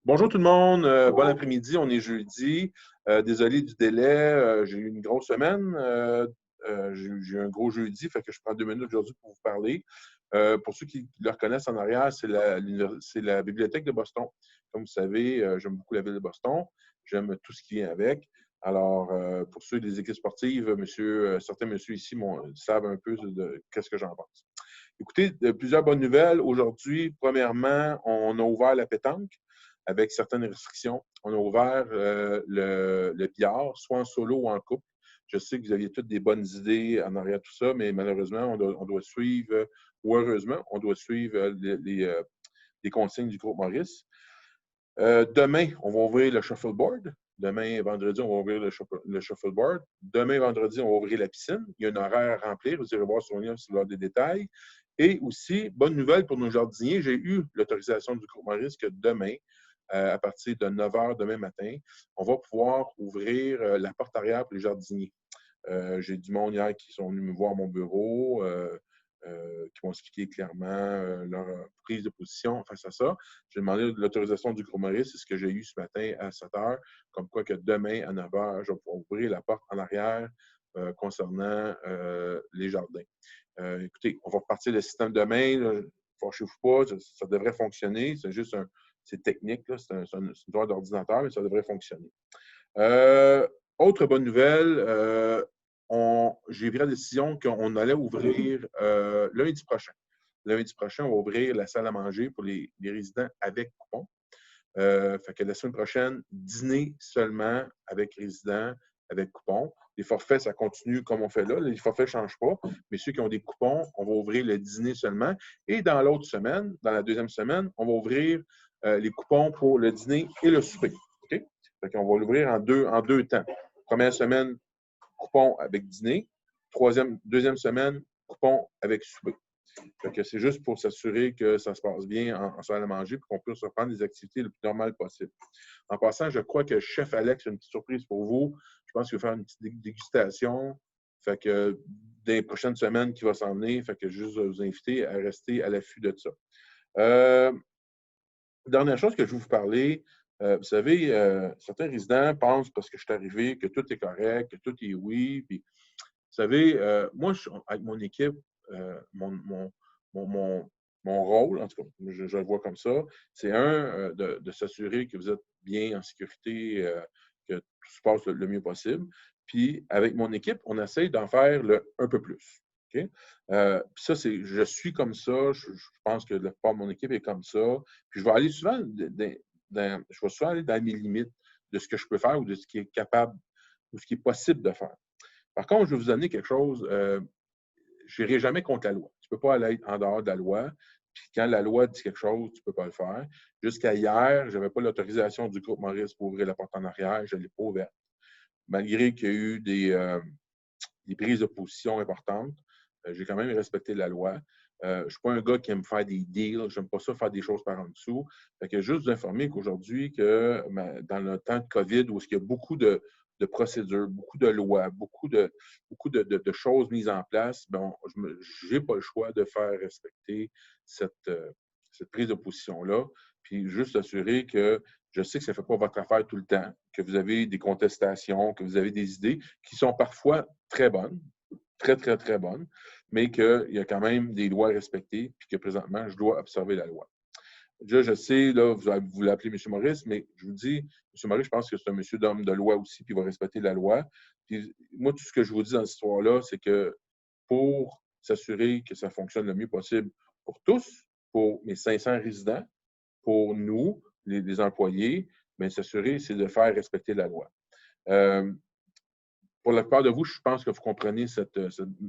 Bonjour tout le monde, bon après-midi, on est jeudi. Désolé du délai, j'ai eu une grosse semaine. J'ai eu un gros jeudi, fait que je prends 2 minutes aujourd'hui pour vous parler. Pour ceux qui le reconnaissent en arrière, c'est la Bibliothèque de Boston. Comme vous savez, j'aime beaucoup la ville de Boston. J'aime tout ce qui vient avec. Alors, pour ceux des équipes sportives, certains messieurs ici savent un peu de qu'est-ce que j'en pense. Écoutez, plusieurs bonnes nouvelles. Aujourd'hui, premièrement, on a ouvert la pétanque avec certaines restrictions. On a ouvert le billard, soit en solo ou en couple. Je sais que vous aviez toutes des bonnes idées en arrière de tout ça, mais malheureusement, on doit suivre, ou heureusement, on doit suivre les consignes du groupe Maurice. Demain, on va ouvrir le shuffleboard. Demain, vendredi, on va ouvrir le shuffleboard. Demain, vendredi, on va ouvrir la piscine. Il y a un horaire à remplir. Vous irez voir sur le lien si vous avez des détails. Et aussi, bonne nouvelle pour nos jardiniers, j'ai eu l'autorisation du groupe Maurice que demain, à partir de 9 h demain matin, on va pouvoir ouvrir la porte arrière pour les jardiniers. J'ai du monde hier qui sont venus me voir à mon bureau, qui m'ont expliqué clairement leur prise de position face à ça. J'ai demandé l'autorisation du groupe Maurice, c'est ce que j'ai eu ce matin à 7 h, comme quoi que demain à 9 h, je vais pouvoir ouvrir la porte en arrière concernant les jardins. Écoutez, on va repartir le système demain. Fâchez-vous pas, ça devrait fonctionner. C'est juste c'est technique, c'est une histoire d'ordinateur, mais ça devrait fonctionner. Autre bonne nouvelle, j'ai pris la décision qu'on allait ouvrir lundi prochain. Lundi prochain, on va ouvrir la salle à manger pour les résidents avec coupon. Fait que la semaine prochaine, dîner seulement avec résidents avec coupon. Les forfaits, ça continue comme on fait là. Les forfaits ne changent pas. Mais ceux qui ont des coupons, on va ouvrir le dîner seulement. Et dans l'autre semaine, dans la deuxième semaine, on va ouvrir les coupons pour le dîner et le souper. OK? Fait qu'on va l'ouvrir en deux temps. Première semaine, coupon avec dîner. Deuxième semaine, coupon avec souper. Fait que c'est juste pour s'assurer que ça se passe bien en salle à manger et qu'on puisse reprendre des activités le plus normales possible. En passant, je crois que Chef Alex a une petite surprise pour vous. Je pense qu'il va faire une petite dégustation. Fait que dans les prochaines semaines qui va s'en venir, fait que juste vous inviter à rester à l'affût de ça. Dernière chose que je vais vous parler, vous savez, certains résidents pensent parce que je suis arrivé que tout est correct, que tout est oui. Puis, vous savez, moi, avec mon équipe, mon rôle, en tout cas, je le vois comme ça, c'est de s'assurer que vous êtes bien en sécurité, que tout se passe le mieux possible. Puis, avec mon équipe, on essaye d'en faire un peu plus. Okay? Puis ça, je suis comme ça. Je pense que la plupart de mon équipe est comme ça. Puis, je vais aller souvent dans mes limites de ce que je peux faire ou de ce qui est capable ou ce qui est possible de faire. Par contre, je vais vous donner quelque chose. Je n'irai jamais contre la loi. Tu ne peux pas aller en dehors de la loi. Puis quand la loi dit quelque chose, tu ne peux pas le faire. Jusqu'à hier, je n'avais pas l'autorisation du groupe Maurice pour ouvrir la porte en arrière. Je ne l'ai pas ouverte. Malgré qu'il y a eu des prises de position importantes, j'ai quand même respecté la loi. Je ne suis pas un gars qui aime faire des deals. Je n'aime pas ça faire des choses par en dessous. Fait que juste vous informer qu'aujourd'hui, dans le temps de COVID, où il y a beaucoup de procédures, beaucoup de lois, beaucoup de choses mises en place, je n'ai pas le choix de faire respecter cette prise de position-là. Puis juste assurer que je sais que ça ne fait pas votre affaire tout le temps, que vous avez des contestations, que vous avez des idées qui sont parfois très bonnes, très, très, très bonnes, mais qu'il y a quand même des lois à respecter, puis que présentement, je dois observer la loi. Déjà, je sais, là, vous l'appelez M. Maurice, mais je vous dis, M. Maurice, je pense que c'est un monsieur d'homme de loi aussi, puis il va respecter la loi. Puis moi, tout ce que je vous dis dans cette histoire-là, c'est que pour s'assurer que ça fonctionne le mieux possible pour tous, pour mes 500 résidents, pour nous, les employés, bien, s'assurer, c'est de faire respecter la loi. Pour la plupart de vous, je pense que vous comprenez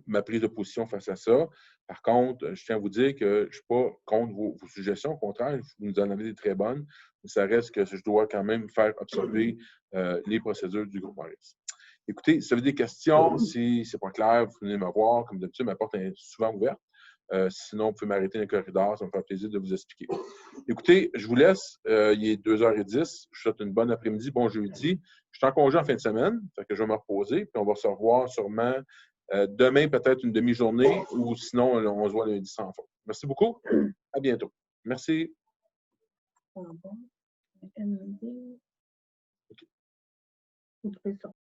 ma prise de position face à ça. Par contre, je tiens à vous dire que je ne suis pas contre vos suggestions. Au contraire, vous nous en avez des très bonnes. Mais ça reste que je dois quand même faire observer les procédures du groupe Maurice. Écoutez, si vous avez des questions, si ce n'est pas clair, vous venez me voir. Comme d'habitude, ma porte est souvent ouverte. Sinon, vous pouvez m'arrêter dans le corridor. Ça me fera plaisir de vous expliquer. Écoutez, je vous laisse. Il est 2h10. Je vous souhaite une bonne après-midi, bon jeudi. Je suis en congé en fin de semaine, fait que je vais me reposer, puis on va se revoir sûrement demain, peut-être une demi-journée, ou sinon, on se voit lundi sans faute. Merci beaucoup. À bientôt. Merci. ND. OK. Vous trouvez ça.